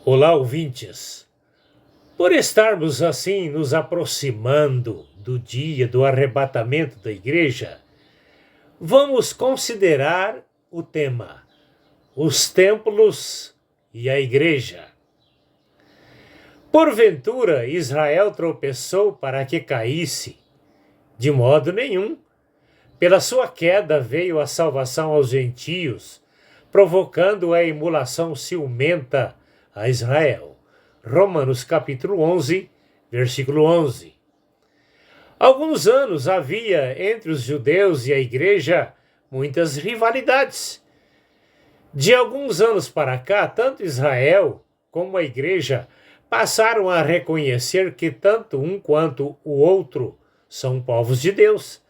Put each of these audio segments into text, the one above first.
Olá, ouvintes. Por estarmos assim nos aproximando do dia do arrebatamento da igreja, vamos considerar o tema: os templos e a igreja. Porventura, Israel tropeçou para que caísse? De modo nenhum. Pela sua queda veio a salvação aos gentios, provocando a emulação ciumenta a Israel. Romanos capítulo 11, versículo 11. Alguns anos havia entre os judeus e a igreja muitas rivalidades. De alguns anos para cá, tanto Israel como a igreja passaram a reconhecer que tanto um quanto o outro são povos de Deus,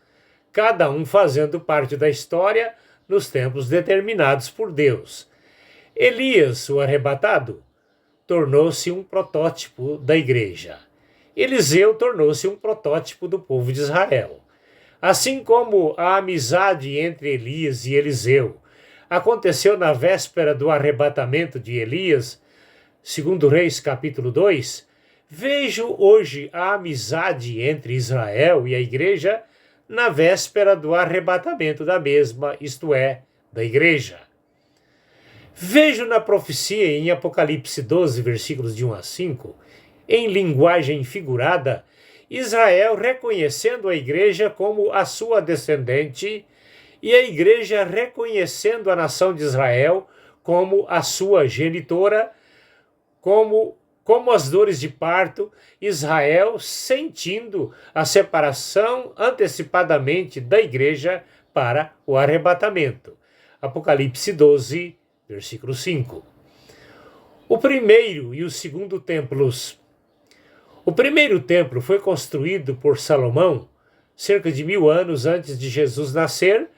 cada um fazendo parte da história nos tempos determinados por Deus. Elias, o arrebatado, tornou-se um protótipo da igreja. Eliseu tornou-se um protótipo do povo de Israel. Assim como a amizade entre Elias e Eliseu aconteceu na véspera do arrebatamento de Elias, segundo Reis capítulo 2, vejo hoje a amizade entre Israel e a igreja na véspera do arrebatamento da mesma, isto é, da igreja. Vejo na profecia em Apocalipse 12, versículos de 1 a 5, em linguagem figurada, Israel reconhecendo a igreja como a sua descendente e a igreja reconhecendo a nação de Israel como a sua genitora, como as dores de parto, Israel sentindo a separação antecipadamente da igreja para o arrebatamento. Apocalipse 12, versículo 5. O primeiro e o segundo templos. O primeiro templo foi construído por Salomão cerca de 1000 anos antes de Jesus nascer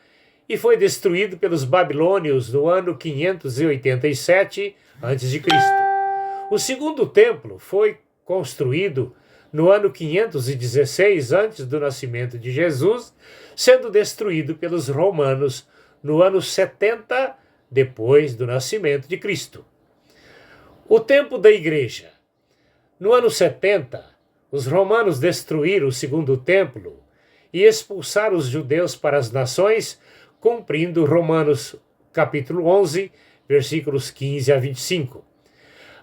e foi destruído pelos babilônios no ano 587 a.C. O segundo templo foi construído no ano 516 antes do nascimento de Jesus, sendo destruído pelos romanos no ano 70 depois do nascimento de Cristo. O tempo da igreja. No ano 70, os romanos destruíram o segundo templo e expulsaram os judeus para as nações, cumprindo Romanos capítulo 11, versículos 15 a 25.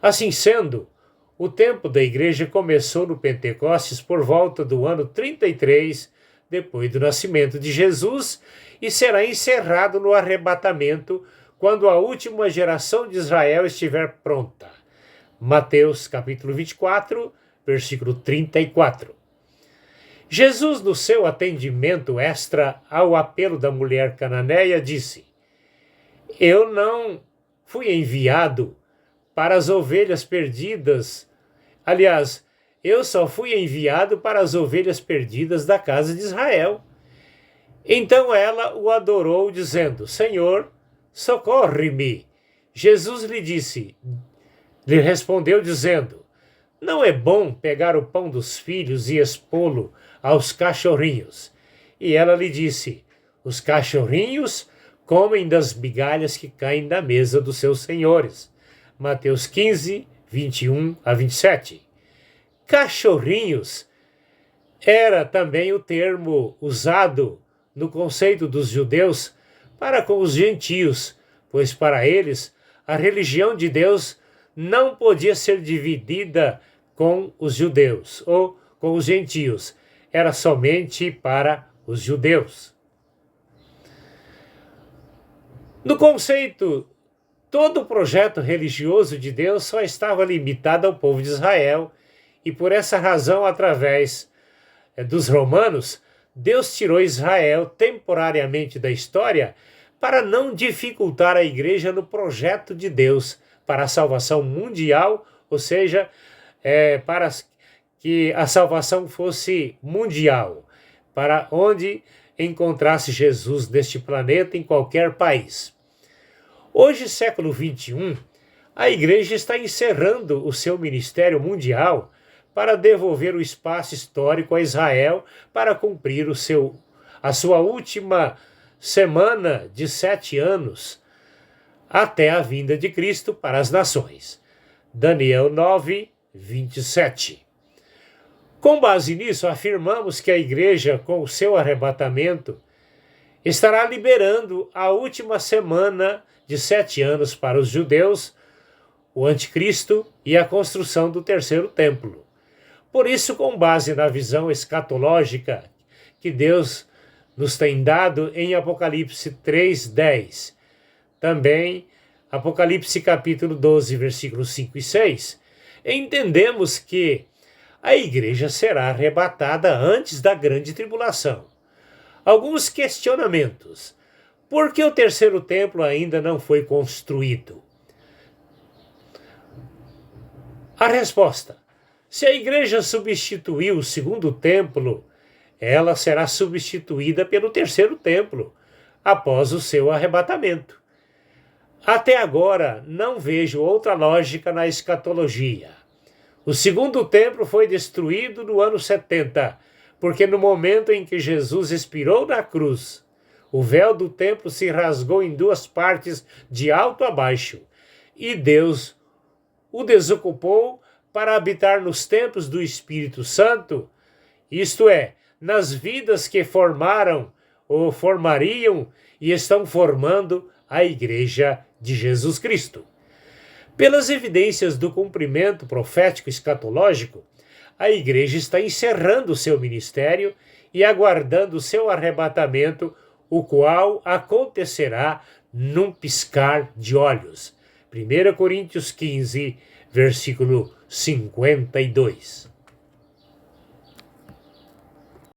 Assim sendo, o tempo da igreja começou no Pentecostes por volta do ano 33 depois do nascimento de Jesus e será encerrado no arrebatamento quando a última geração de Israel estiver pronta. Mateus capítulo 24, versículo 34. Jesus, no seu atendimento extra ao apelo da mulher cananeia, disse: Eu não fui enviado para as ovelhas perdidas. Aliás, eu só fui enviado para as ovelhas perdidas da casa de Israel. Então ela o adorou, dizendo: Senhor, socorre-me. Jesus lhe respondeu, dizendo: Não é bom pegar o pão dos filhos e expô-lo aos cachorrinhos. E ela lhe disse: Os cachorrinhos comem das migalhas que caem da mesa dos seus senhores. Mateus 15, 21 a 27. Cachorrinhos era também o termo usado no conceito dos judeus para com os gentios, pois para eles a religião de Deus não podia ser dividida com os judeus ou com os gentios, era somente para os judeus. No conceito, todo o projeto religioso de Deus só estava limitado ao povo de Israel e por essa razão, através dos romanos, Deus tirou Israel temporariamente da história para não dificultar a igreja no projeto de Deus para a salvação mundial, ou seja, para que a salvação fosse mundial, para onde encontrasse Jesus neste planeta, em qualquer país. Hoje, século 21, a igreja está encerrando o seu ministério mundial para devolver o espaço histórico a Israel para cumprir a sua última semana de 7 anos até a vinda de Cristo para as nações. Daniel 9, 27. Com base nisso, afirmamos que a igreja, com o seu arrebatamento, estará liberando a última semana de 7 anos para os judeus, o anticristo e a construção do terceiro templo. Por isso, com base na visão escatológica que Deus nos tem dado em Apocalipse 3:10, também Apocalipse capítulo 12, versículos 5 e 6, entendemos que a igreja será arrebatada antes da grande tribulação. Alguns questionamentos. Por que o terceiro templo ainda não foi construído? A resposta: se a igreja substituiu o segundo templo, ela será substituída pelo terceiro templo, após o seu arrebatamento. Até agora, não vejo outra lógica na escatologia. O segundo templo foi destruído no ano 70, porque no momento em que Jesus expirou na cruz, o véu do templo se rasgou em 2 partes de alto a baixo, e Deus o desocupou para habitar nos templos do Espírito Santo, isto é, nas vidas que formaram ou formariam e estão formando a Igreja de Jesus Cristo. Pelas evidências do cumprimento profético escatológico, a igreja está encerrando seu ministério e aguardando seu arrebatamento, o qual acontecerá num piscar de olhos. 1 Coríntios 15, versículo 52.